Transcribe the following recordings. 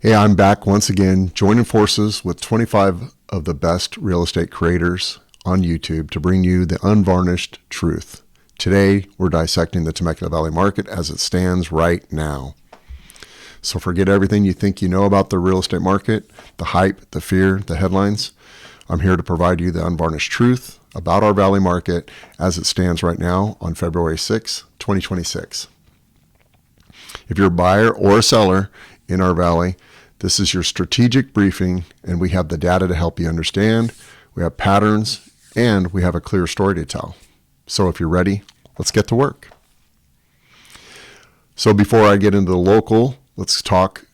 Hey, I'm back once again, joining forces with 25 of the best real estate creators on YouTube to bring you the unvarnished truth. Today, we're dissecting the Temecula Valley market as it stands right now. So forget everything you think you know about the real estate market, the hype, the fear, the headlines. I'm here to provide you the unvarnished truth about our Valley market as it stands right now on February 6, 2026. If you're a buyer or a seller in our Valley, this is your strategic briefing, and we have the data to help you understand. We have patterns, and we have a clear story to tell. So if you're ready, let's get to work. So before I get into the local, let's talk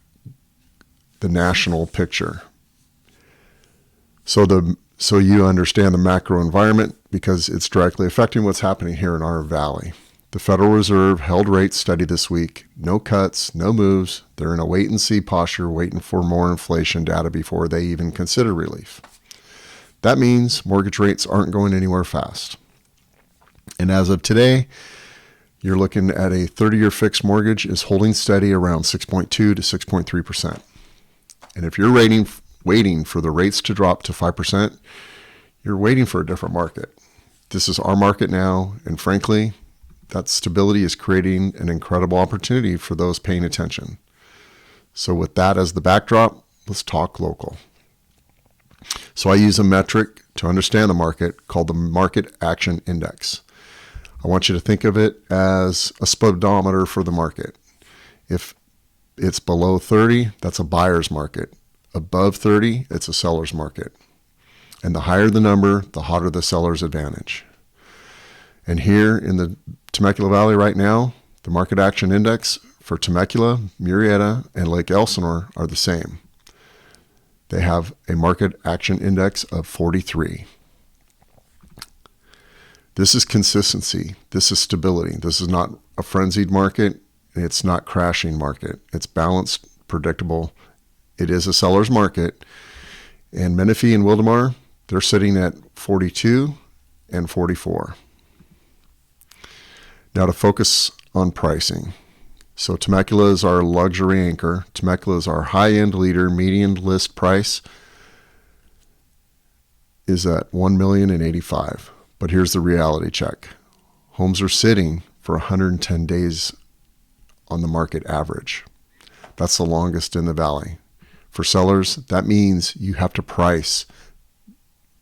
the national picture. So you understand the macro environment because it's directly affecting what's happening here in our Valley. The Federal Reserve held rates steady this week. No cuts, no moves. They're in a wait-and-see posture, waiting for more inflation data before they even consider relief. That means mortgage rates aren't going anywhere fast. And as of today, you're looking at a 30-year fixed mortgage is holding steady around 6.2 to 6.3%. And if you're waiting for the rates to drop to 5%, you're waiting for a different market. This is our market now, and frankly, that stability is creating an incredible opportunity for those paying attention. So with that as the backdrop, let's talk local. So I use a metric to understand the market called the Market Action Index. I want you to think of it as a speedometer for the market. If it's below 30, that's a buyer's market. Above 30, it's a seller's market. And the higher the number, the hotter the seller's advantage. And here in the Temecula Valley right now, the Market Action Index for Temecula, Murrieta, and Lake Elsinore are the same. They have a Market Action Index of 43. This is consistency. This is stability. This is not a frenzied market. It's not crashing market. It's balanced, predictable. It is a seller's market. And Menifee and Wildomar, they're sitting at 42 and 44. Now to focus on pricing. So Temecula is our luxury anchor. Temecula is our high-end leader. Median list price is at $1,085,000. But here's the reality check. Homes are sitting for 110 days on the market average. That's the longest in the Valley. For sellers, that means you have to price,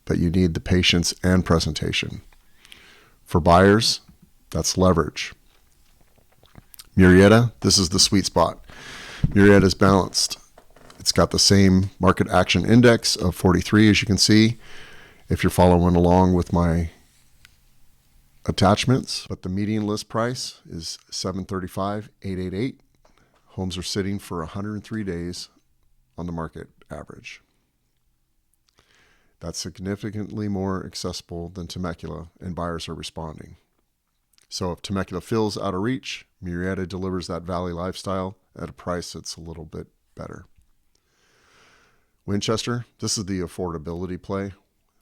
but you need the patience and presentation. For buyers, that's leverage. Murrieta, this is the sweet spot. Murrieta is balanced. It's got the same Market Action Index of 43, as you can see, if you're following along with my attachments. But the median list price is $735,888. Homes are sitting for 103 days on the market average. That's significantly more accessible than Temecula, and buyers are responding. So if Temecula feels out of reach, Murrieta delivers that Valley lifestyle at a price that's a little bit better. Winchester, this is the affordability play.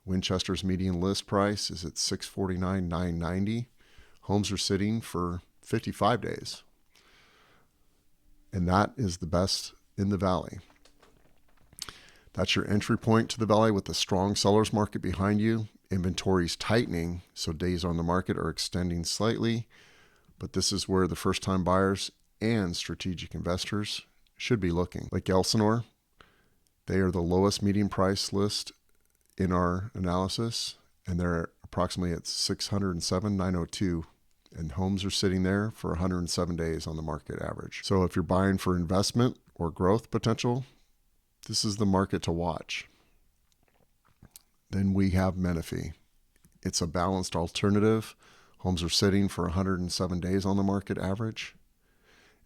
Winchester's median list price is at $649,990. Homes are sitting for 55 days. And that is the best in the Valley. That's your entry point to the Valley with a strong seller's market behind you. Inventory's tightening, so days on the market are extending slightly, but this is where the first-time buyers and strategic investors should be looking. Lake Elsinore, they are the lowest median price list in our analysis, and they're approximately at $607,902, and homes are sitting there for 107 days on the market average. So if you're buying for investment or growth potential, this is the market to watch. Then we have Menifee. It's a balanced alternative. Homes are sitting for 107 days on the market average.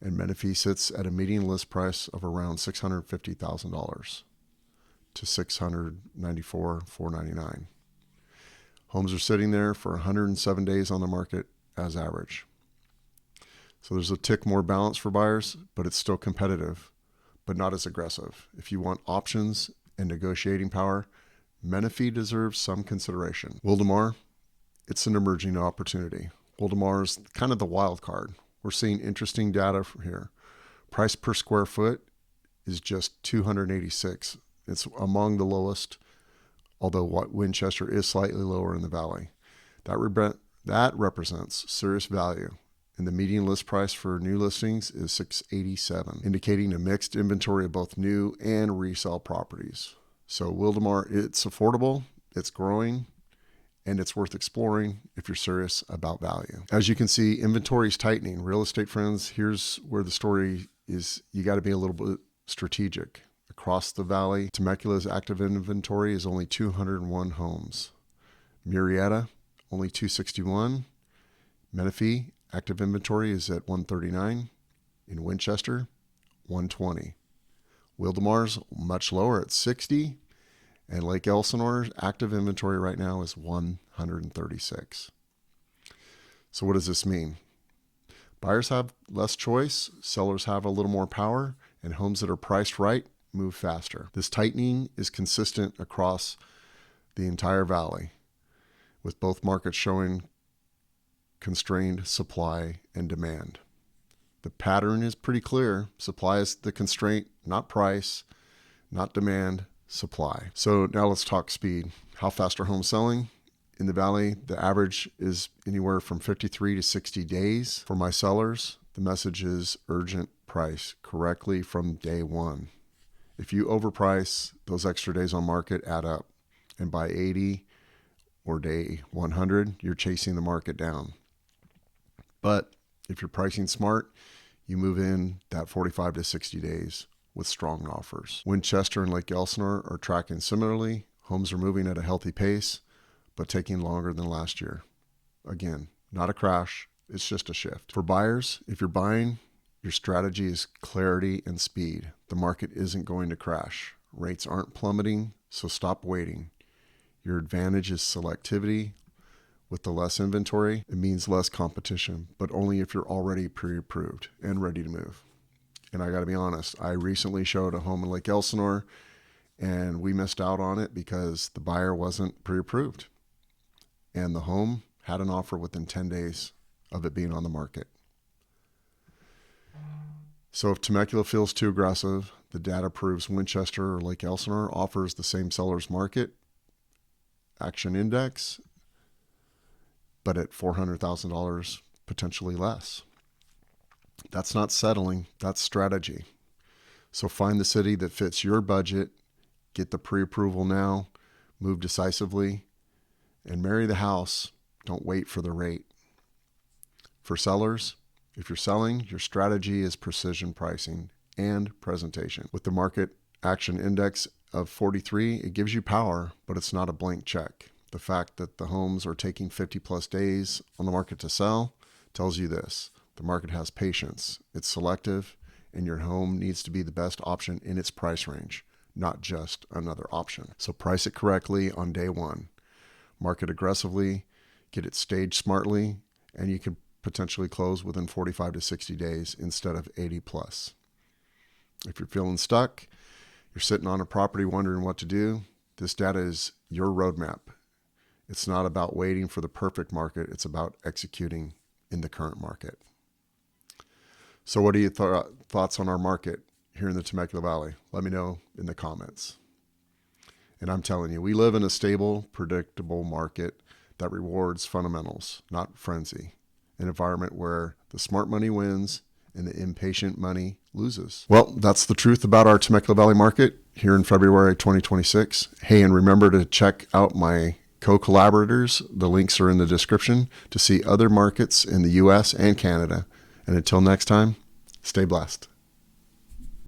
And Menifee sits at a median list price of around $650,000 to $694,499. Homes are sitting there for 107 days on the market as average. So there's a tick more balance for buyers, but it's still competitive, but not as aggressive. If you want options and negotiating power, Menifee deserves some consideration. Wildomar, it's an emerging opportunity. Wildomar is kind of the wild card. We're seeing interesting data from here. Price per square foot is just 286. It's among the lowest, although Winchester is slightly lower in the valley. That represents serious value, and the median list price for new listings is $687, indicating a mixed inventory of both new and resale properties. So Wildomar, it's affordable, it's growing, and it's worth exploring if you're serious about value. As you can see, inventory is tightening. Real estate friends, here's where the story is. You got to be a little bit strategic. Across the valley, Temecula's active inventory is only 201 homes. Murrieta, only 261. Menifee, active inventory is at 139. In Winchester, 120. Wildomar's much lower at 60. And Lake Elsinore's active inventory right now is 136. So what does this mean? Buyers have less choice, sellers have a little more power, and homes that are priced right move faster. This tightening is consistent across the entire valley, with both markets showing constrained supply and demand. The pattern is pretty clear. Supply is the constraint, not price, not demand, supply. So now let's talk speed. How fast are homes selling? In the valley, the average is anywhere from 53 to 60 days. For my sellers, the message is urgent price correctly from day one. If you overprice, those extra days on market add up. And by 80 or day 100, you're chasing the market down. But if you're pricing smart, you move in that 45 to 60 days with strong offers. Winchester and Lake Elsinore are tracking similarly. Homes are moving at a healthy pace, but taking longer than last year. Again, not a crash, it's just a shift. For buyers, if you're buying, your strategy is clarity and speed. The market isn't going to crash. Rates aren't plummeting, so stop waiting. Your advantage is selectivity. With the less inventory, it means less competition, but only if you're already pre-approved and ready to move. And I got to be honest, I recently showed a home in Lake Elsinore, and we missed out on it because the buyer wasn't pre-approved. And the home had an offer within 10 days of it being on the market. So if Temecula feels too aggressive, the data proves Winchester or Lake Elsinore offers the same seller's market action index, but at $400,000 potentially less. That's not settling, that's strategy. So find the city that fits your budget, get the pre-approval now, move decisively, and marry the house. Don't wait for the rate. For sellers, if you're selling, your strategy is precision pricing and presentation. With the market action index of 43, it gives you power, but it's not a blank check. The fact that the homes are taking 50 plus days on the market to sell tells you this. The market has patience, it's selective, and your home needs to be the best option in its price range, not just another option. So price it correctly on day one. Market aggressively, get it staged smartly, and you can potentially close within 45 to 60 days instead of 80 plus. If you're feeling stuck, you're sitting on a property wondering what to do, this data is your roadmap. It's not about waiting for the perfect market, it's about executing in the current market. So what are your thoughts on our market here in the Temecula Valley? Let me know in the comments. And I'm telling you, we live in a stable, predictable market that rewards fundamentals, not frenzy. An environment where the smart money wins and the impatient money loses. Well, that's the truth about our Temecula Valley market here in February 2026. Hey, and remember to check out my co-collaborators. The links are in the description to see other markets in the US and Canada. And until next time, stay blessed.